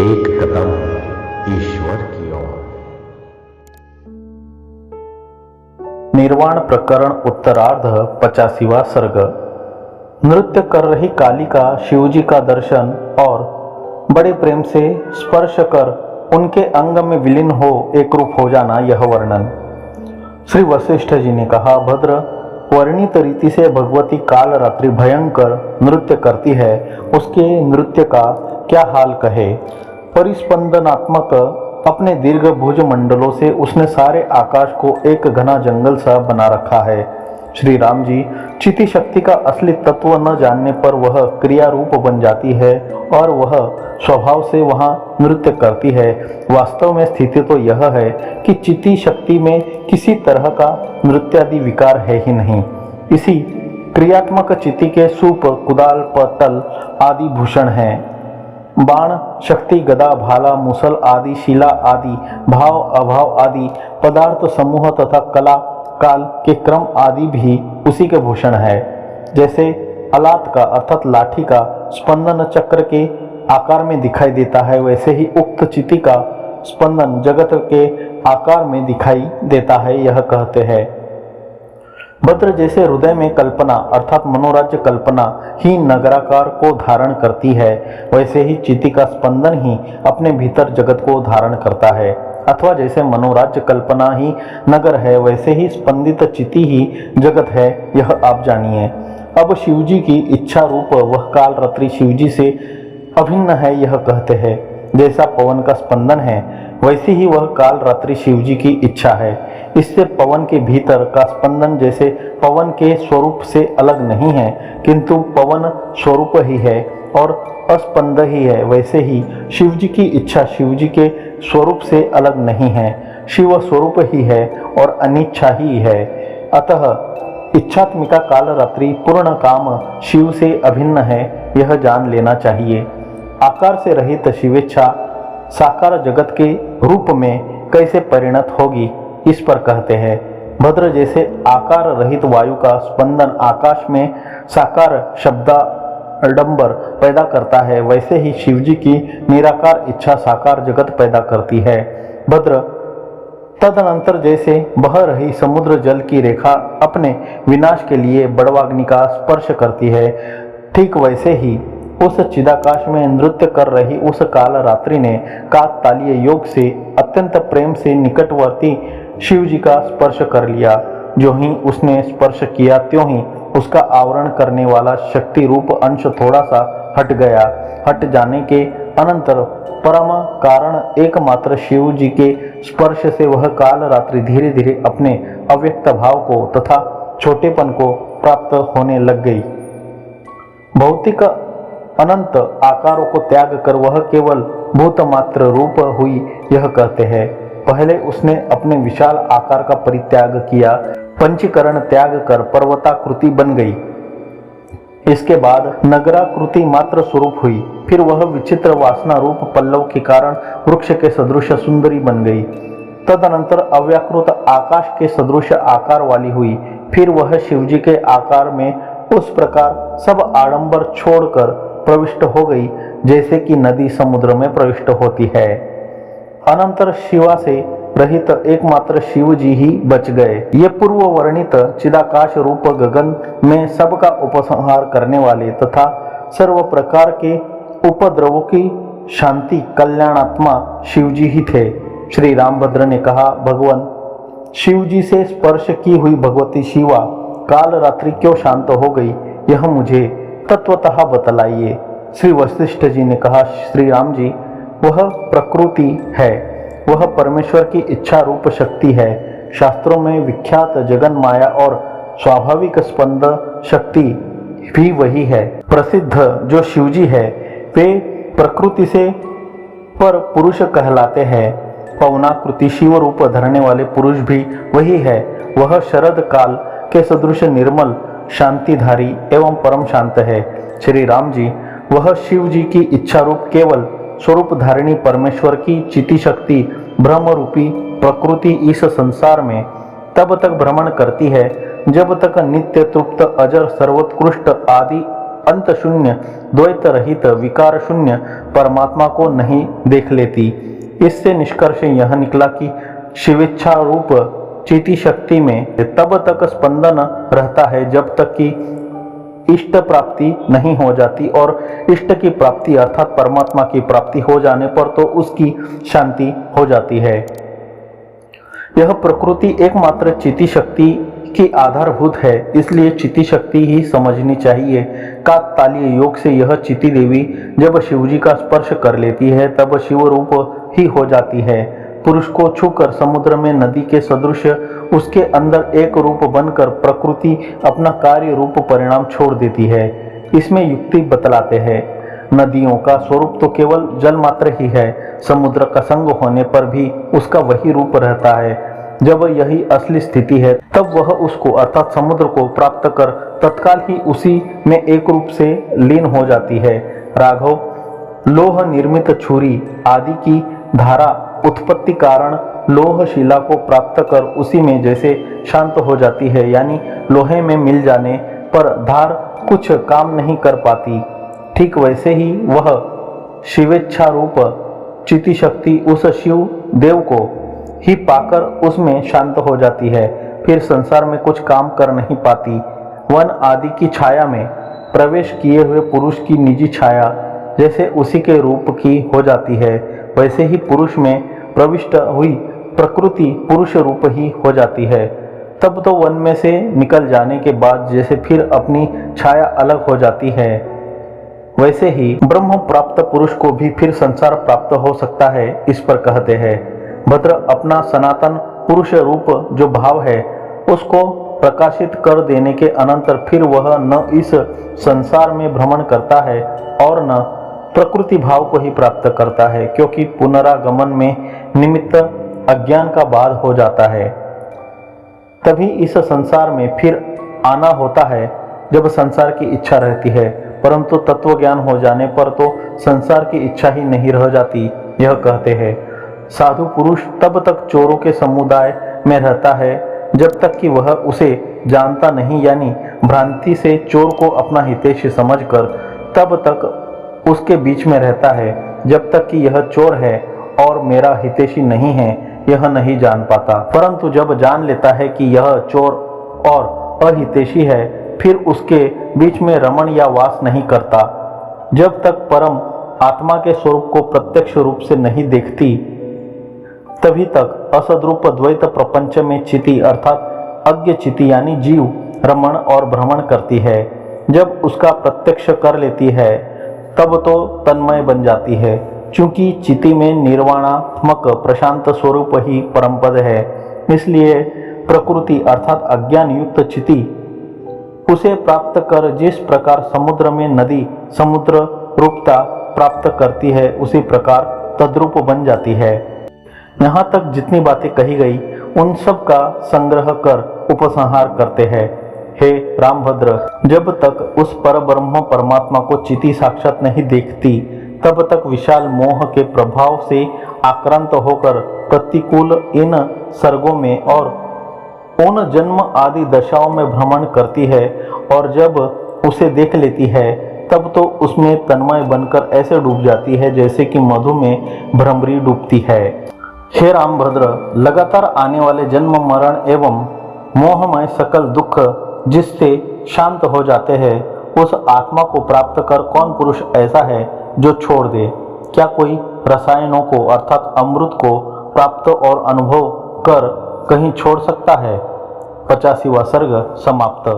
एक कदम ईश्वर की ओर। निर्वाण प्रकरण उत्तरार्ध 85वां सर्ग। नृत्य कर रही कालिका शिवजी का दर्शन और बड़े प्रेम से स्पर्श कर उनके अंग में विलीन हो एक रूप हो जाना, यह वर्णन। श्री वशिष्ठ जी ने कहा, भद्र, वर्णित रीति से भगवती काल रात्रि भयंकर नृत्य करती है, उसके नृत्य का क्या हाल कहे। परिस्पंदनात्मक अपने दीर्घ भुज मंडलों से उसने सारे आकाश को एक घना जंगल सा बना रखा है। श्री राम जी, चिति शक्ति का असली तत्व न जानने पर वह क्रिया रूप बन जाती है और वह स्वभाव से वहाँ नृत्य करती है। वास्तव में स्थिति तो यह है कि चिति शक्ति में किसी तरह का नृत्यादि विकार है ही नहीं। इसी क्रियात्मक चिति के सूप, कुदाल, पतल आदि भूषण हैं। बाण, शक्ति, गदा, भाला, मुसल आदि, शिला आदि, भाव, अभाव आदि पदार्थ समूह तथा कला, काल के क्रम आदि भी उसी के भूषण है। जैसे अलात का अर्थात लाठी का स्पंदन चक्र के आकार में दिखाई देता है, वैसे ही उक्त चिति का स्पंदन जगत के आकार में दिखाई देता है, यह कहते हैं। भद्र, जैसे हृदय में कल्पना अर्थात मनोराज्य कल्पना ही नगराकार को धारण करती है, वैसे ही चिति का स्पंदन ही अपने भीतर जगत को धारण करता है। अथवा जैसे मनोराज्य कल्पना ही नगर है, वैसे ही स्पंदित चिति ही जगत है, यह आप जानिए। अब शिवजी की इच्छा रूप वह काल रात्रि शिवजी से अभिन्न है, यह कहते हैं। जैसा पवन का स्पंदन है, वैसी ही वह काल रात्रि शिवजी की इच्छा है। इससे पवन के भीतर का स्पंदन जैसे पवन के स्वरूप से अलग नहीं है, किंतु पवन स्वरूप ही है और अस्पंद ही है, वैसे ही शिवजी की इच्छा शिवजी के स्वरूप से अलग नहीं है। शिव स्वरूप ही है और अनिच्छा ही है। अतः इच्छात्मिका काल रात्रि पूर्ण काम शिव से अभिन्न है, यह जान लेना चाहिए। आकार से रहित शिवेच्छा साकार जगत के रूप में कैसे परिणत होगी, इस पर कहते हैं। भद्र, जैसे आकार रहित वायु का स्पंदन आकाश में साकार शब्दाडंबर पैदा करता है, वैसे ही शिवजी की निराकार इच्छा साकार जगत पैदा करती है। भद्र, तदनंतर जैसे बह रही समुद्र जल की रेखा अपने विनाश के लिए बड़वाग्नि का स्पर्श करती है, ठीक वैसे ही उस चिदाकाश में नृत्य कर रही उस काल रात्रि ने काकतालीय योग से अत्यंत प्रेम से निकटवर्ती शिव जी का स्पर्श कर लिया। जो ही उसने स्पर्श किया, त्यों ही उसका आवरण करने वाला शक्ति रूप अंश थोड़ा सा हट गया। हट जाने के अनंतर परम कारण एकमात्र शिव जी के स्पर्श से वह काल रात्रि धीरे धीरे अपने अव्यक्त भाव को तथा छोटेपन को प्राप्त होने लग गई। भौतिक अनंत आकारों को त्याग कर वह केवल भूतमात्र रूप हुई, यह कहते हैं। पहले उसने अपने विशाल आकार का परित्याग किया, पंचीकरण त्याग कर पर्वताकृति बन गई। इसके बाद नगराकृति मात्र स्वरूप हुई। फिर वह विचित्र वासना रूप पल्लव के कारण वृक्ष के सदृश सुंदरी बन गई। तदनंतर अव्याकृत आकाश के सदृश आकार वाली हुई। फिर वह शिवजी के आकार में उस प्रकार सब आडंबर छोड़कर प्रविष्ट हो गई, जैसे कि नदी समुद्र में प्रविष्ट होती है। अनंतर शिवा से रहित एकमात्र शिव जी ही बच गए। ये पूर्व वर्णित चिदाकाश रूप गगन में सबका उपसंहार करने वाले तथा सर्व प्रकार के उपद्रवों की शांति कल्याणात्मा शिवजी ही थे। श्री रामभद्र ने कहा, भगवान शिवजी से स्पर्श की हुई भगवती शिवा काल रात्रि क्यों शांत हो गई, यह मुझे तत्वतः बतलाइए। श्री वशिष्ठ जी ने कहा, श्री राम जी, वह प्रकृति है, वह परमेश्वर की इच्छा रूप शक्ति है। शास्त्रों में विख्यात जगन माया और स्वाभाविक स्पंद शक्ति भी वही है। प्रसिद्ध जो शिवजी है वे प्रकृति से पर पुरुष कहलाते हैं। पवनाकृति शिव रूप धरने वाले पुरुष भी वही है। वह शरद काल के सदृश निर्मल शांतिधारी एवं परम शांत है। श्री राम जी, वह शिव जी की इच्छा रूप केवल स्वरूप धारिणी परमेश्वर की चिति शक्ति ब्रह्म रूपी प्रकृति इस संसार में तब तक भ्रमण करती है जब तक नित्य तृप्त अजर सर्वोत्कृष्ट आदि अंत शून्य द्वैत रहित विकार शून्य परमात्मा को नहीं देख लेती। इससे निष्कर्ष यह निकला कि शिवेच्छा रूप चिति शक्ति में तब तक स्पंदन रहता है जब तक कि इष्ट प्राप्ति नहीं हो जाती, और इष्ट की प्राप्ति अर्थात परमात्मा की प्राप्ति हो जाने पर तो उसकी शांति हो जाती है। यह प्रकृति एकमात्र चिति शक्ति की आधारभूत है, इसलिए चिति शक्ति ही समझनी चाहिए। काकतालीय योग से यह चिति देवी जब शिवजी का स्पर्श कर लेती है तब शिव रूप ही हो जाती है। पुरुष को छूकर समुद्र में नदी के सदृश उसके अंदर एक रूप बनकर प्रकृति अपना कार्य रूप परिणाम छोड़ देती है। इसमें युक्ति बतलाते हैं। नदियों का स्वरूप तो केवल जल मात्र ही है, समुद्र का संग होने पर भी उसका वही रूप रहता है। जब यही असली स्थिति है तब वह उसको अर्थात समुद्र को प्राप्त कर तत्काल ही उसी में एक रूप से लीन हो जाती है। राघव, लोह निर्मित छुरी आदि की धारा उत्पत्ति कारण लोह शिला को प्राप्त कर उसी में जैसे शांत हो जाती है, यानी लोहे में मिल जाने पर धार कुछ काम नहीं कर पाती, ठीक वैसे ही वह शिवेच्छा रूप चिति शक्ति उस शिव देव को ही पाकर उसमें शांत हो जाती है, फिर संसार में कुछ काम कर नहीं पाती। वन आदि की छाया में प्रवेश किए हुए पुरुष की निजी छाया जैसे उसी के रूप की हो जाती है, वैसे ही पुरुष में प्रविष्ट हुई प्रकृति पुरुष रूप ही हो जाती है। तब तो वन में से निकल जाने के बाद जैसे फिर अपनी छाया अलग हो जाती है, वैसे ही ब्रह्म प्राप्त पुरुष को भी फिर संसार प्राप्त हो सकता है। इस पर कहते हैं, भद्र अपना सनातन पुरुष रूप जो भाव है उसको प्रकाशित कर देने के अनंतर फिर वह न इस संसार में भ्रमण करता है और न प्रकृति भाव को ही प्राप्त करता है, क्योंकि पुनरागमन में निमित्त अज्ञान का बाध हो जाता है। तभी इस संसार में फिर आना होता है जब संसार की इच्छा रहती है, परंतु तत्व ज्ञान हो जाने पर तो संसार की इच्छा ही नहीं रह जाती। यह कहते हैं, साधु पुरुष तब तक चोरों के समुदाय में रहता है जब तक कि वह उसे जानता नहीं, यानी भ्रांति से चोर को अपना हितैषी समझकर तब तक उसके बीच में रहता है, जब तक कि यह चोर है और मेरा हितैषी नहीं है यह नहीं जान पाता। परंतु जब जान लेता है कि यह चोर और अहितैषी है, फिर उसके बीच में रमण या वास नहीं करता। जब तक परम आत्मा के स्वरूप को प्रत्यक्ष रूप से नहीं देखती तभी तक असद्रूप द्वैत प्रपंच में चिति अर्थात अज्ञ चिति यानी जीव रमण और भ्रमण करती है। जब उसका प्रत्यक्ष कर लेती है तब तो तन्मय बन जाती है, क्योंकि चिति में निर्वाणात्मक प्रशांत स्वरूप ही परमपद है। इसलिए प्रकृति अर्थात अज्ञान युक्त चिति उसे प्राप्त कर जिस प्रकार समुद्र में नदी समुद्र रूपता प्राप्त करती है उसी प्रकार तद्रूप बन जाती है। यहाँ तक जितनी बातें कही गई उन सब का संग्रह कर उपसंहार करते हैं। हे रामभद्र, जब तक उस पर ब्रह्म परमात्मा को चिति साक्षात नहीं देखती तब तक विशाल मोह के प्रभाव से आक्रांत होकर प्रतिकूल इन सर्गों में और उन जन्म आदि दशाओं में भ्रमण करती है, और जब उसे देख लेती है तब तो उसमें तन्मय बनकर ऐसे डूब जाती है जैसे कि मधु में भ्रमरी डूबती है। हे रामभद्र, लगातार आने वाले जन्म मरण एवं मोहमय सकल दुख जिससे शांत हो जाते हैं, उस आत्मा को प्राप्त कर कौन पुरुष ऐसा है जो छोड़ दे? क्या कोई रसायनों को अर्थात अमृत को प्राप्त और अनुभव कर कहीं छोड़ सकता है? 85वां सर्ग समाप्त।